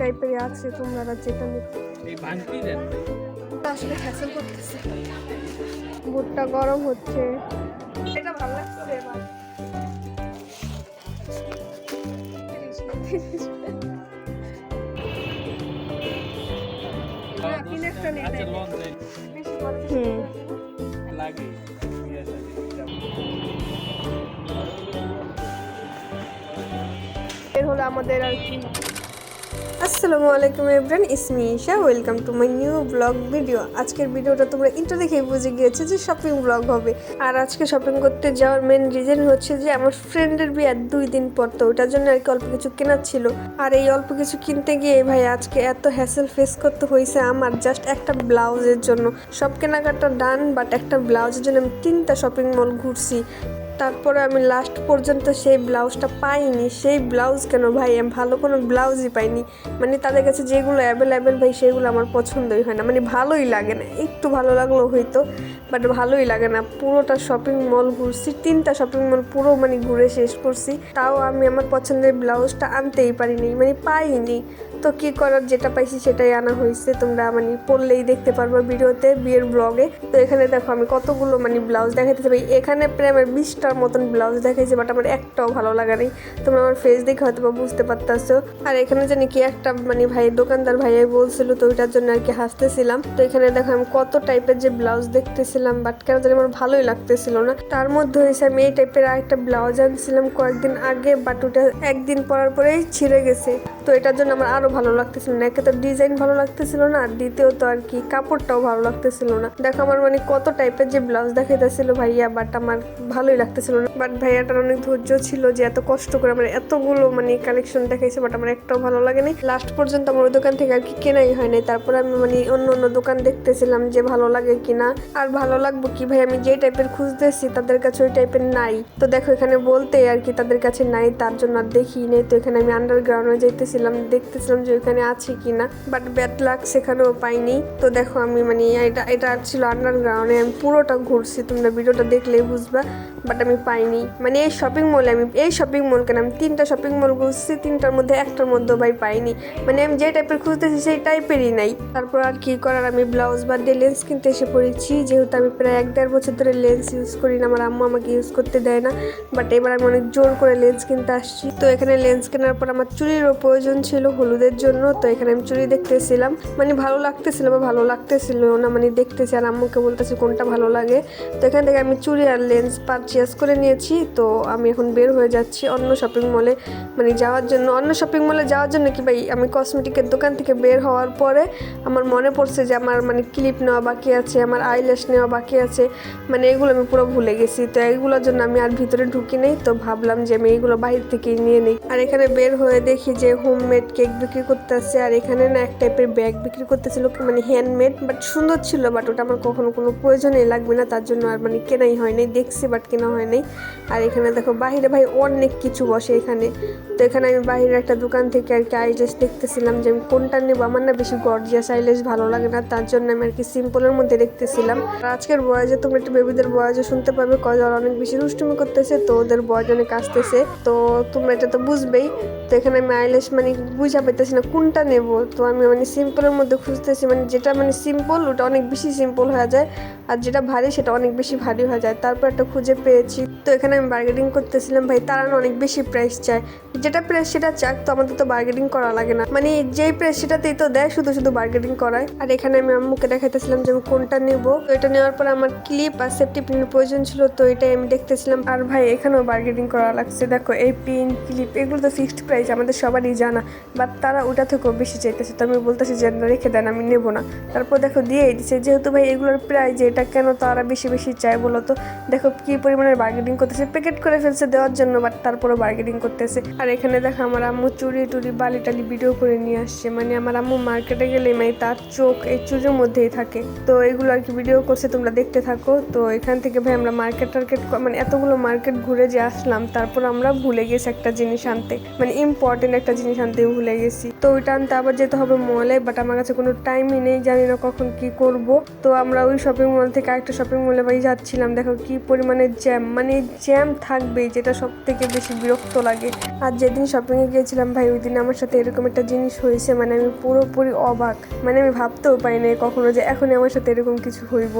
টাইপের আছে, তোমরা যেটা আসলে হ্যাসেল করতেছে। বুটটা গরম হচ্ছে, এটা ভালো লাগছে। এবার এর হলো আমাদের আর কি। আসসালামু আলাইকুম এভরিওয়ান, ইসমি Isha, welcome to my new vlog video. আজকের ভিডিওটা তোমরা ইন্ট্রো দেখেই বুঝে গিয়েছো যে শপিং ব্লগ হবে। আর আজকে শপিং করতে যাওয়ার মেন রিজন হচ্ছে যে আমার ফ্রেন্ডের বিয়ে 2 দিন পর, তো ওটার জন্য আর কি অল্প কিছু কেনার ছিল। আর এই অল্প কিছু কিনতে গিয়ে ভাই আজকে এত হ্যাসেল ফেস করতে হয়েছে আমার, জাস্ট একটা ব্লাউজের জন্য। সব কেনাকাটা ডান, বাট একটা ব্লাউজের জন্য আমি 3টা শপিং মল ঘুরছি। তারপরে আমি লাস্ট পর্যন্ত সেই ব্লাউজটা পাইনি। সেই ব্লাউজ কেন ভাই, আমি ভালো কোনো ব্লাউজই পাইনি। মানে তাদের কাছে যেগুলো অ্যাভেলেবেল ভাই সেগুলো আমার পছন্দই হয় না, মানে ভালোই লাগে না। একটু ভালো লাগলো হয়তো, বাট ভালোই লাগে না। পুরোটা শপিং মল ঘুরছি, 3টা শপিং মল পুরো মানে ঘুরে শেষ করছি, তাও আমি আমার পছন্দের ব্লাউজটা আনতেই পারিনি, মানে পাইনি। তো কি করার, যেটা পাইছি সেটাই আনা হয়েছে। তোমরা মানে পড়লেই দেখতে পারবো ভিডিওতে, বিয়ের ব্লগে। তো এখানে দেখো আমি কতগুলো মানে ব্লাউজ দেখাইতেছি ভাই। এখানে প্রায় আমার 20টার মতন ব্লাউজ দেখাইছে, বাট আমার একটাও ভালো লাগে নাই। তোমরা আমার ফেস দেখে হয়তো বুঝতে পারতেছো। আর এখানে জানি কি একটা মানে ভাই দোকানদার ভাইয়াই বলছিল, তো ওইটার জন্য আর কি হাসতেছিলাম। তো এখানে দেখো আমি কত টাইপের যে ব্লাউজ দেখতেছিলাম, বাট কেন জানি আমার ভালোই লাগতেছিল না। তার মধ্যে হয়েছে আমি এই টাইপের আরেকটা ব্লাউজ আনছিলাম কয়েকদিন আগে, বাট ওটা একদিন পরার পরেই ছিঁড়ে গেছে। তো এটার জন্য আমার আরো ভালো লাগতেছিল না। একে তো ডিজাইন ভালো লাগতেছিল না, আর দ্বিতীয়ত আর কি কাপড়টাও ভালো লাগতেছিল না। দেখো আমার মানে কত টাইপের যে ব্লাউজ দেখাইতেছিল ভাইয়া, বাট আমার ভালোই লাগতেছিল না। বাট ভাইয়াটার অনেক ধৈর্য ছিল যে এত কষ্ট করে আমার এতগুলো মানে কালেকশন দেখাইছে, বাট আমার একটাও ভালো লাগেনি। লাস্ট পর্যন্ত আমার ওই দোকান থেকে আর কি কেনাই হয় নাই। তারপর আমি মানে অন্য অন্য দোকান দেখতেছিলাম যে ভালো লাগে কিনা। আর ভালো লাগবো কি ভাই, আমি যে টাইপের খুঁজতেছি তাদের কাছে ওই টাইপের নাই। তো দেখো এখানে বলতে আর কি তাদের কাছে নাই, তার জন্য আর দেখি নেই। তো এখানে আমি আন্ডারগ্রাউন্ডে যাইতেছিলাম, দেখতেছিলাম যে ওইখানে আছে কিনা, বাট ব্যাড লাক, সেখানেও পাইনি। তো দেখো আমি মানে এটা ছিল আন্ডারগ্রাউন্ডে, আমি পুরোটা ঘুরছি, তোমরা ভিডিওটা দেখলেই বুঝবা, বাট আমি পাইনি। মানে এই শপিং মলে এই শপিং মল কেন আমি 3টা শপিং মল ঘুরছি, 3টার মধ্যে একটার মধ্যে ভাই পাইনি। মানে আমি যে টাইপের খুঁজতেছি সেই টাইপেরই নাই। তারপর আর কি করার, আমি ব্লাউজ বাদ দিয়ে লেন্স কিনতে এসে পড়েছি। যেহেতু আমি প্রায় 1-1.5 বছর ধরে লেন্স ইউজ করি না, আমার আম্মু আমাকে ইউজ করতে দেয় না, বাট এবার আমি অনেক জোর করে লেন্স কিনতে আসছি। তো এখানে লেন্স কেনার পর আমার চুড়িরও প্রয়োজন ছিল হলুদের জন্য। তো এখানে আমি চুড়ি দেখতেছিলাম, মানে ভালো লাগতেছিল বা ভালো লাগতেছিল না, মানে দেখতেছি আর আম্মুকে বলতেছি কোনটা ভালো লাগে। তো এখান থেকে আমি চুড়ি আর লেন্স পারচেজ করে নিয়েছি। তো আমি এখন বের হয়ে যাচ্ছি অন্য শপিং মলে মানে যাওয়ার জন্য। অন্য শপিং মলে যাওয়ার জন্য কি ভাই, আমি কসমেটিকের দোকান থেকে বের হওয়ার পরে আমার মনে পড়ছে যে আমার মানে ক্লিপ নেওয়া বাকি আছে, আমার আইল্যাশ নেওয়া বাকি আছে, মানে এগুলো আমি পুরো ভুলে গেছি। তো এইগুলোর জন্য আমি আর ভিতরে ঢুকি নেই। তো ভাবলাম যে আমি এইগুলো বাইরে থেকে নিয়ে নিই। আর এখানে বের হয়ে দেখি যে হোমমেড কেক বিক্রি করতেছে, আর এখানে না এক টাইপের ব্যাগ বিক্রি করতেছিল, মানে হ্যান্ডমেড, বাট সুন্দর ছিল। বাট ওটা আমার কখনো কোনো প্রয়োজনই লাগবে না, তার জন্য আর মানে কেনাই হয় নাই। দেখছি বাট কেনা হয় নাই। আর এখানে দেখো বাহিরে ভাই অনেক কিছু বসে এখানে। তো এখানে আমি বাহিরের একটা দোকান থেকে আর কি আইল্যাশ দেখতেছিলাম যে আমি কোনটা নেবো। আমার না বেশি গর্জিয়াস আইল্যাশ ভালো লাগে না, তার জন্য আমি আর কি সিম্পলের মধ্যে দেখতেছিলাম। আর আজকের বয়সে তোমরা একটু বেবিদের বয়সে শুনতে পাবে কজন অনেক বেশি দুষ্টুমি করতেছে, তো ওদের বয়স অনেক আসতেছে, তো তোমরা এটা তো বুঝবেই। তো এখানে আমি আইল্যাশ মানে বুঝা পাইতেছি না কোনটা নেব। তো আমি মানে সিম্পলের মধ্যে খুঁজতেছি, মানে যেটা মানে সিম্পল ওটা অনেক বেশি সিম্পল হয়ে যায়, আর যেটা ভারী সেটা অনেক বেশি ভারী হয়ে যায়। তারপর একটা খুঁজে পেয়েছি। তো এখানে আমি বার্গেনিং করতেছিলাম ভাই, তারা অনেক বেশি প্রাইস চায়, যেটা প্রাইস সেটা চাক, তো আমাদের তো বার্গেনিং করা লাগে না, মানে যেই প্রাইস সেটাতেই তো দেয়, শুধু শুধু বার্গেনিং করায়। আর এখানে আমি আম্মুকে দেখাইতেছিলাম যে আমি কোনটা নেবো। তো এটা নেওয়ার পর আমার ক্লিপ আর সেফটি পিনের প্রয়োজন ছিল, তো এটাই আমি দেখতেছিলাম। আর ভাই এখানেও বার্গেনিং করা লাগছে। দেখো এই পিন ক্লিপ এগুলো তো ফিক্সড প্রাইস, আমাদের সবারই জানা, বাট তারা ওটা থেকেও বেশি চাইতেছে। তো আমি বলতেছি যে রেখে দেন, আমি নেবো না। তারপর দেখো দিয়েই দিচ্ছে, যেহেতু ভাই এগুলোর প্রাইস, এটা কেন তারা বেশি বেশি চায় বলো তো। দেখো কি পরিমাণের বার্গেনিং করতেছে, প্যাকেট করে ফেলছে দেওয়ার জন্য, বাট তারপরও বার্গেনিং করতেছে। আর এখানে দেখো আমার আম্মু চুড়ি টুড়ি বালি টালি ভিডিও করে নিয়ে আসছে, মানে আমার আম্মু মার্কেটে গেলে মানে তার চোখ এই চুড়ির মধ্যেই থাকে। তো এগুলো আর কি ভিডিও করছে, তোমরা দেখতে থাকো। তো এখান থেকে ভাই আমরা মার্কেট মানে এতগুলো মার্কেট ঘুরে যে আসলাম, তারপর আমরা ভুলে গেছি একটা জিনিস আনতে, মানে ইম্পর্টেন্ট একটা জিনিস আনতে ভুলে গেছি। তো ওইটা আনতে আবার যেতে হবে মলে, বাট আমার কাছে কোনো টাইমই নেই, জানি না কখন কি করব। তো আমরা ওই শপিং মল থেকে আরেকটা শপিং মলে ভাই যাচ্ছিলাম। দেখো কি পরিমাণে জ্যাম, মানে জ্যাম থাকবেই, যেটা সব থেকে বেশি বিরক্ত লাগে। আর যেদিন শপিংয়ে গিয়েছিলাম ভাই, ওই দিন আমার সাথে এরকম একটা জিনিস হয়েছে, মানে আমি পুরোপুরি অবাক, মানে আমি ভাবতেও পারি না কখনো যে এখনই আমার সাথে এরকম কিছু হইব।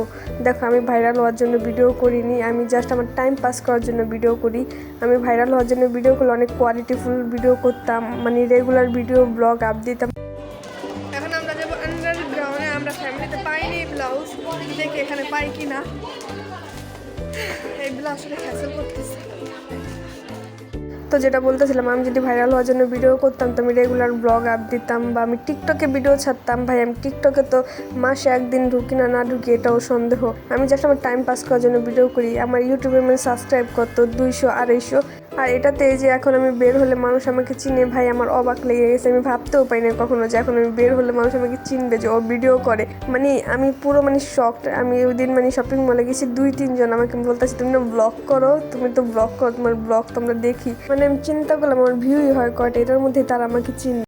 দেখো, আমি ভাইরাল হওয়ার জন্য ভিডিও করিনি, আমি জাস্ট আমার টাইম পাস করার জন্য ভিডিও করি। আমি ভাইরাল হওয়ার জন্য ভিডিও করলে অনেক কোয়ালিটিফুল ভিডিও করতাম, মানে রেগুলার ভিডিও ব্লগ আপ দিতাম। এখন আমরা যাবো আন্ডারগ্রাউন্ডে, আমরা ফ্যামিলিতে পাইনি ব্লাউজ, দেখি এখানে পাই কি না। এই ব্লাউজটা ক্যান্সেল করতেছি। তো যেটা বলতেছিলাম, আমি যদি ভাইরাল হওয়ার জন্য ভিডিও করতাম তো আমি রেগুলার ব্লগ আপ দিতাম, বা আমি টিকটকে ভিডিও ছাড়তাম। ভাই আমি টিকটকে তো মাসে একদিন ঢুকি না ঢুকি এটাও সন্দেহ। আমি জাস্ট আমার টাইম পাস করার জন্য ভিডিও করি। আমার ইউটিউবে মানে সাবস্ক্রাইব করতো 200-250, আর এটাতে যে এখন আমি বের হলে মানুষ আমাকে চিনে, ভাই আমার অবাক লেগে গেছে। আমি ভাবতেও পাই না কখনো যে এখন আমি বের হলে মানুষ আমাকে চিনবে, যে ও ভিডিও করে। মানে আমি পুরো মানে শকড। আমি ওই দিন মানে শপিং মলে গেছি, 2-3 জন আমাকে বলতেছে তুমি না ব্লগ করো, তুমি তো ব্লগ করো, তোমার ব্লগ তোমরা দেখি। মানে আমি চিন্তা করলাম আমার ভিউই হয় কয়টা, এটার মধ্যে তারা আমাকে চিনবে।